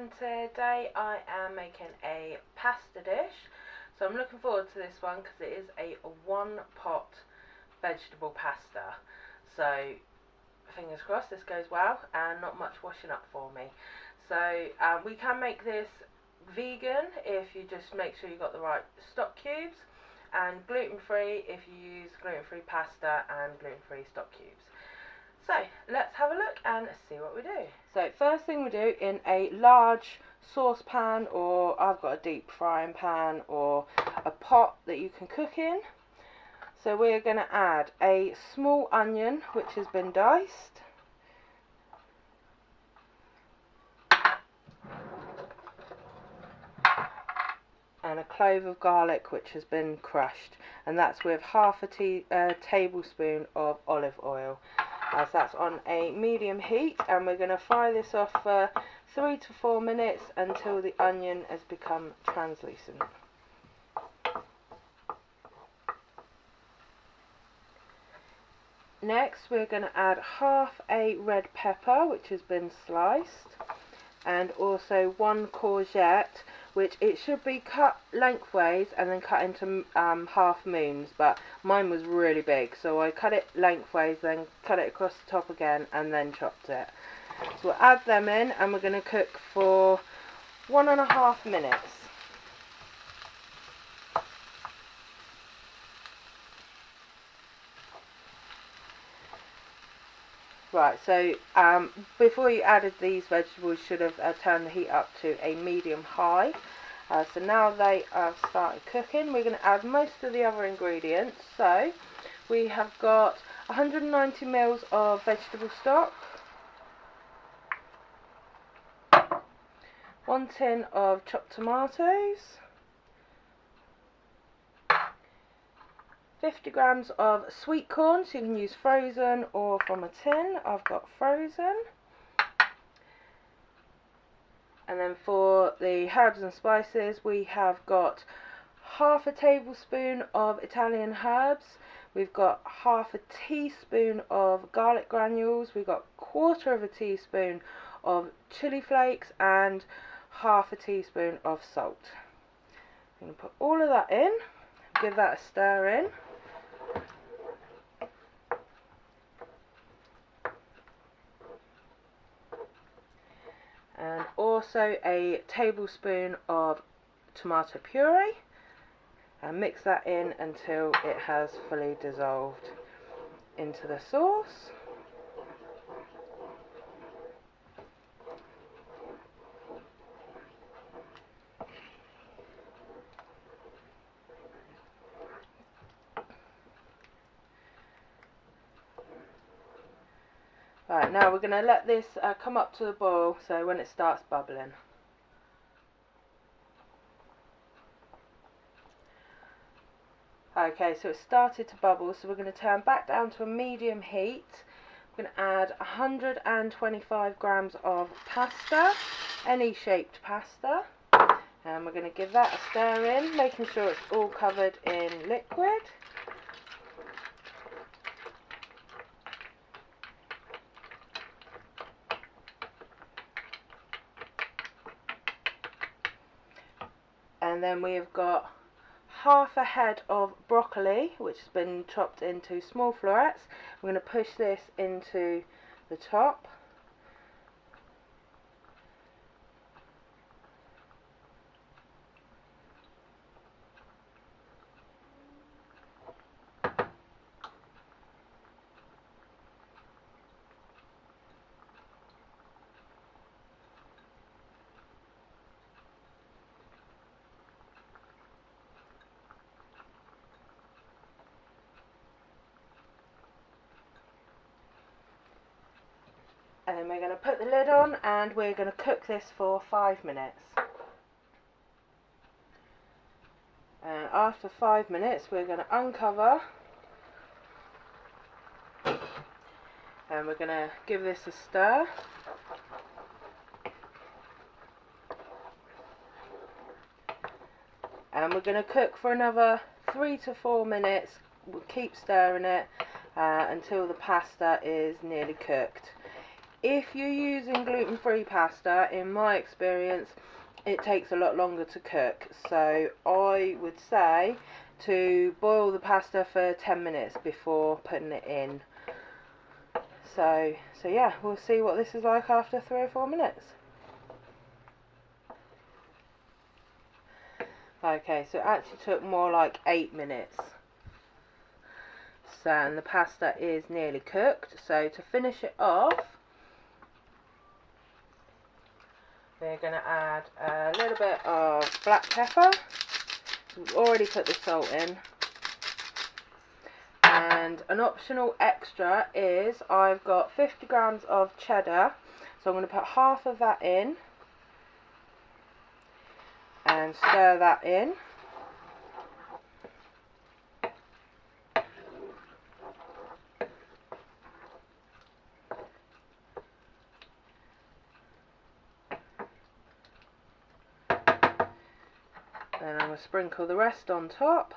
and today I am making a pasta dish. So I'm looking forward to this one because it is a one pot vegetable pasta. So fingers crossed this goes well and not much washing up for me. So we can make this vegan if you just make sure you got the right stock cubes, and gluten free if you use gluten free pasta and gluten free stock cubes. So let's have a look and see what we do. So first thing we do, in a large saucepan, or I've got a deep frying pan or a pot that you can cook in. So we're going to add a small onion which has been diced, and a clove of garlic which has been crushed, and that's with half a tablespoon of olive oil. As that's on a medium heat, and we're going to fry this off for 3 to 4 minutes until the onion has become translucent. Next we're going to add half a red pepper which has been sliced, and also 1 courgette, which it should be cut lengthways and then cut into half moons, but mine was really big, so I cut it lengthways, then cut it across the top again, and then chopped it. So we'll add them in, and we're going to cook for 1.5 minutes. Right, so before you added these vegetables, you should have turned the heat up to a medium-high. So now they are started cooking, we're going to add most of the other ingredients. So we have got 190 ml of vegetable stock, 1 tin of chopped tomatoes, 50 grams of sweet corn, so you can use frozen or from a tin. I've got frozen. And then for the herbs and spices, we have got half a tablespoon of Italian herbs, we've got half a teaspoon of garlic granules, we've got 1/4 of a teaspoon of chili flakes, and half a teaspoon of salt. I'm going to put all of that in, give that a stir in. And also a tablespoon of tomato puree, and mix that in until it has fully dissolved into the sauce. Right, now we're going to let this come up to the boil, so when it starts bubbling. Okay, so it started to bubble, so we're going to turn back down to a medium heat. We're going to add 125 grams of pasta, any shaped pasta, and we're going to give that a stir in, making sure it's all covered in liquid. And then we have got half a head of broccoli which has been chopped into small florets. We're going to push this into the top. And then we're going to put the lid on, and we're going to cook this for 5 minutes. And after 5 minutes we're going to uncover, and we're going to give this a stir. And we're going to cook for another 3 to 4 minutes. We'll keep stirring it until the pasta is nearly cooked. If you're using gluten-free pasta, in my experience, it takes a lot longer to cook. So I would say to boil the pasta for 10 minutes before putting it in. So yeah, we'll see what this is like after 3 or 4 minutes. Okay, so it actually took more like 8 minutes. So, and the pasta is nearly cooked. So to finish it off, we're going to add a little bit of black pepper. We've already put the salt in. And an optional extra is I've got 50 grams of cheddar. So I'm going to put half of that in and stir that in. Then I'm going to sprinkle the rest on top.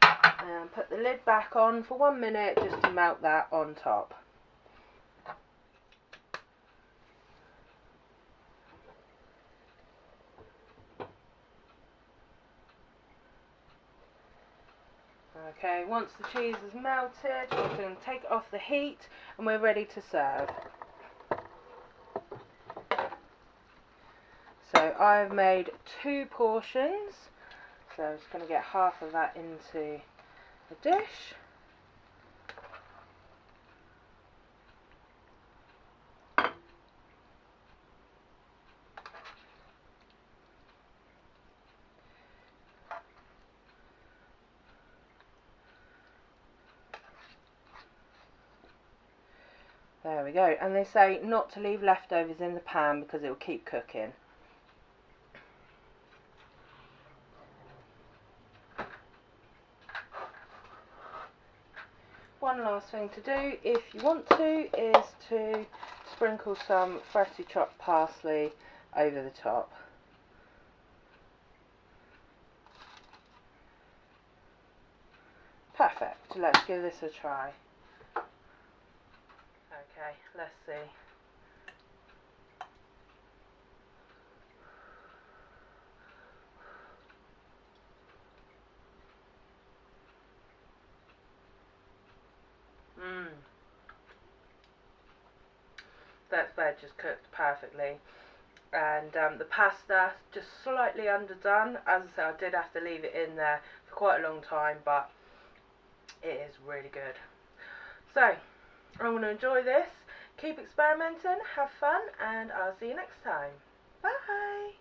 And put the lid back on for 1 minute just to melt that on top. Okay, once the cheese is melted, we're going to take it off the heat and we're ready to serve. So I've made 2 portions, so I'm just going to get half of that into a dish. There we go, and they say not to leave leftovers in the pan because it will keep cooking. One last thing to do, if you want to, is to sprinkle some freshly chopped parsley over the top. Perfect, let's give this a try. Okay, let's see. That veg is cooked perfectly, and the pasta just slightly underdone. As I said, I did have to leave it in there for quite a long time, but it is really good. So I want to enjoy this, keep experimenting, have fun, and I'll see you next time. Bye!